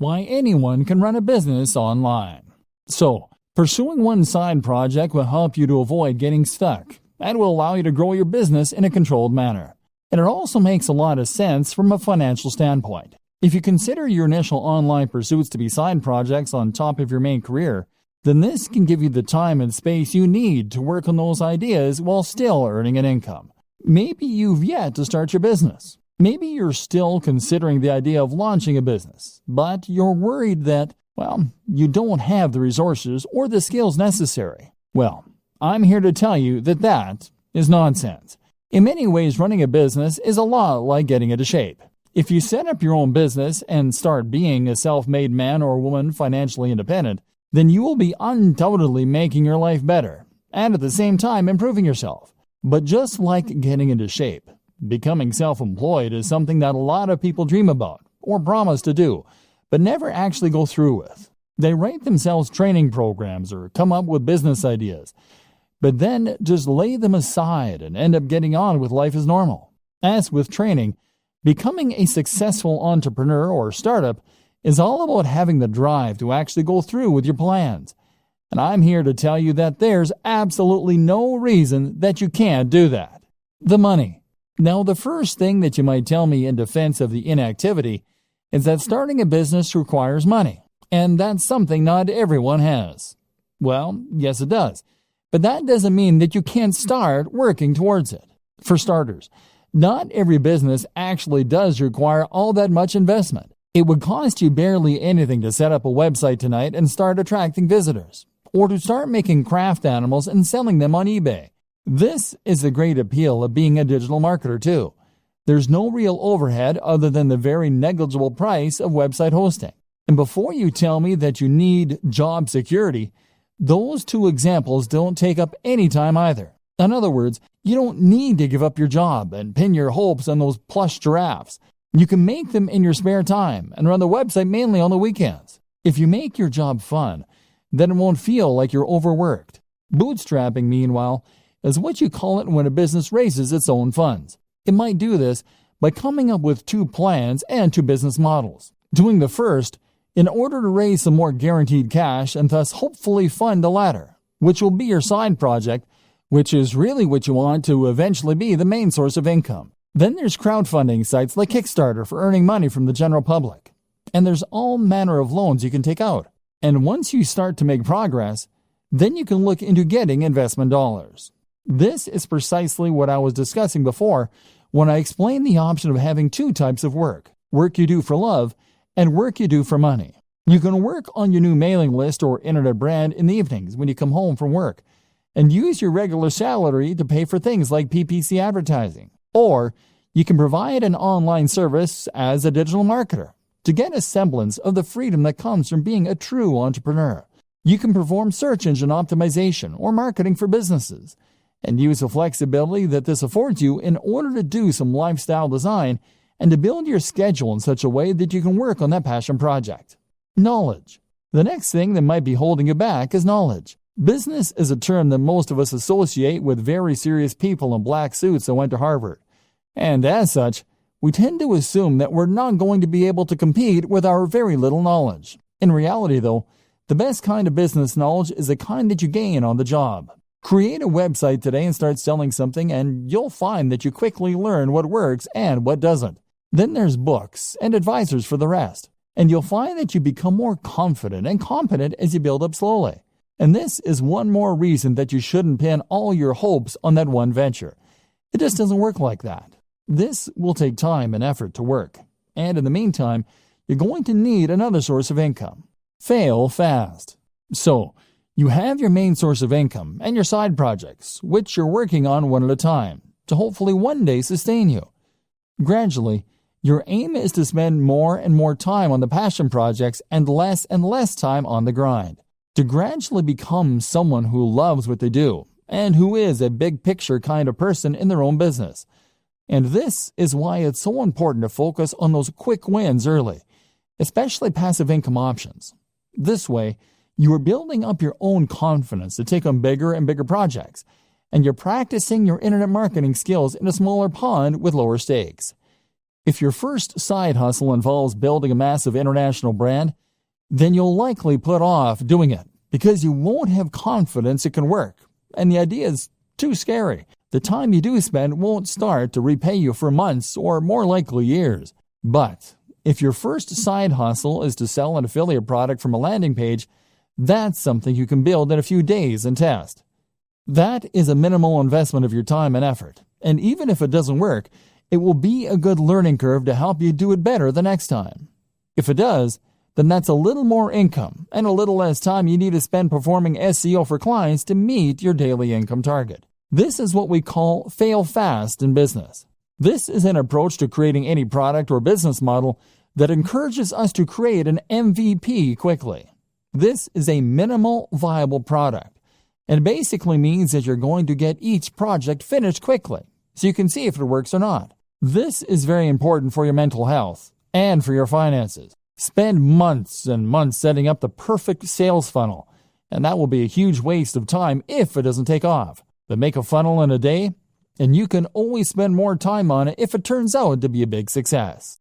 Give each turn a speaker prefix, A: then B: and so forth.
A: Why anyone can run a business online. So, pursuing one side project will help you to avoid getting stuck and will allow you to grow your business in a controlled manner. And it also makes a lot of sense from a financial standpoint. If you consider your initial online pursuits to be side projects on top of your main career, then this can give you the time and space you need to work on those ideas while still earning an income. Maybe you've yet to start your business. Maybe you're still considering the idea of launching a business, but you're worried that, you don't have the resources or the skills necessary. Well, I'm here to tell you that that is nonsense. In many ways, running a business is a lot like getting into shape. If you set up your own business and start being a self-made man or woman financially independent, then you will be undoubtedly making your life better and at the same time improving yourself. But just like getting into shape, becoming self-employed is something that a lot of people dream about or promise to do, but never actually go through with. They write themselves training programs or come up with business ideas, but then just lay them aside and end up getting on with life as normal. As with training, becoming a successful entrepreneur or startup is all about having the drive to actually go through with your plans. And I'm here to tell you that there's absolutely no reason that you can't do that. The money. Now, the first thing that you might tell me in defense of the inactivity is that starting a business requires money, and that's something not everyone has. Well, yes it does, but that doesn't mean that you can't start working towards it. For starters, not every business actually does require all that much investment. It would cost you barely anything to set up a website tonight and start attracting visitors, or to start making craft animals and selling them on eBay. This is the great appeal of being a digital marketer too. There's no real overhead other than the very negligible price of website hosting. And before you tell me that you need job security, those two examples don't take up any time either. In other words, you don't need to give up your job and pin your hopes on those plush giraffes. You can make them in your spare time and run the website mainly on the weekends. If you make your job fun, then it won't feel like you're overworked. Bootstrapping, meanwhile, is what you call it when a business raises its own funds. It might do this by coming up with two plans and two business models. Doing the first in order to raise some more guaranteed cash and thus hopefully fund the latter, which will be your side project, which is really what you want to eventually be the main source of income. Then there's crowdfunding sites like Kickstarter for earning money from the general public. And there's all manner of loans you can take out. And once you start to make progress, then you can look into getting investment dollars. This is precisely what I was discussing before when I explained the option of having two types of work you do for love and work you do for money. You can work on your new mailing list or internet brand in the evenings when you come home from work and use your regular salary to pay for things like PPC advertising. Or you can provide an online service as a digital marketer to get a semblance of the freedom that comes from being a true entrepreneur. You can perform search engine optimization or marketing for businesses and use the flexibility that this affords you in order to do some lifestyle design and to build your schedule in such a way that you can work on that passion project. Knowledge. The next thing that might be holding you back is knowledge. Business is a term that most of us associate with very serious people in black suits that went to Harvard. And as such, we tend to assume that we're not going to be able to compete with our very little knowledge. In reality, though, the best kind of business knowledge is the kind that you gain on the job. Create a website today and start selling something, and you'll find that you quickly learn what works and what doesn't. Then there's books and advisors for the rest, and you'll find that you become more confident and competent as you build up slowly. And this is one more reason that you shouldn't pin all your hopes on that one venture. It just doesn't work like that. This will take time and effort to work, and in the meantime, you're going to need another source of income. Fail fast. So, you have your main source of income and your side projects, which you're working on one at a time, to hopefully one day sustain you. Gradually, your aim is to spend more and more time on the passion projects and less time on the grind. To gradually become someone who loves what they do and who is a big picture kind of person in their own business. And this is why it's so important to focus on those quick wins early, especially passive income options. This way, you are building up your own confidence to take on bigger and bigger projects, and you're practicing your internet marketing skills in a smaller pond with lower stakes. If your first side hustle involves building a massive international brand, then you'll likely put off doing it because you won't have confidence it can work, and the idea is too scary. The time you do spend won't start to repay you for months or more likely years. But if your first side hustle is to sell an affiliate product from a landing page, that's something you can build in a few days and test. That is a minimal investment of your time and effort, and even if it doesn't work, it will be a good learning curve to help you do it better the next time. If it does, then that's a little more income and a little less time you need to spend performing SEO for clients to meet your daily income target. This is what we call fail fast in business. This is an approach to creating any product or business model that encourages us to create an MVP quickly. This is a minimal viable product, and basically means that you're going to get each project finished quickly so you can see if it works or not. This is very important for your mental health and for your finances. Spend months and months setting up the perfect sales funnel, and that will be a huge waste of time if it doesn't take off. But make a funnel in a day, and you can always spend more time on it if it turns out to be a big success.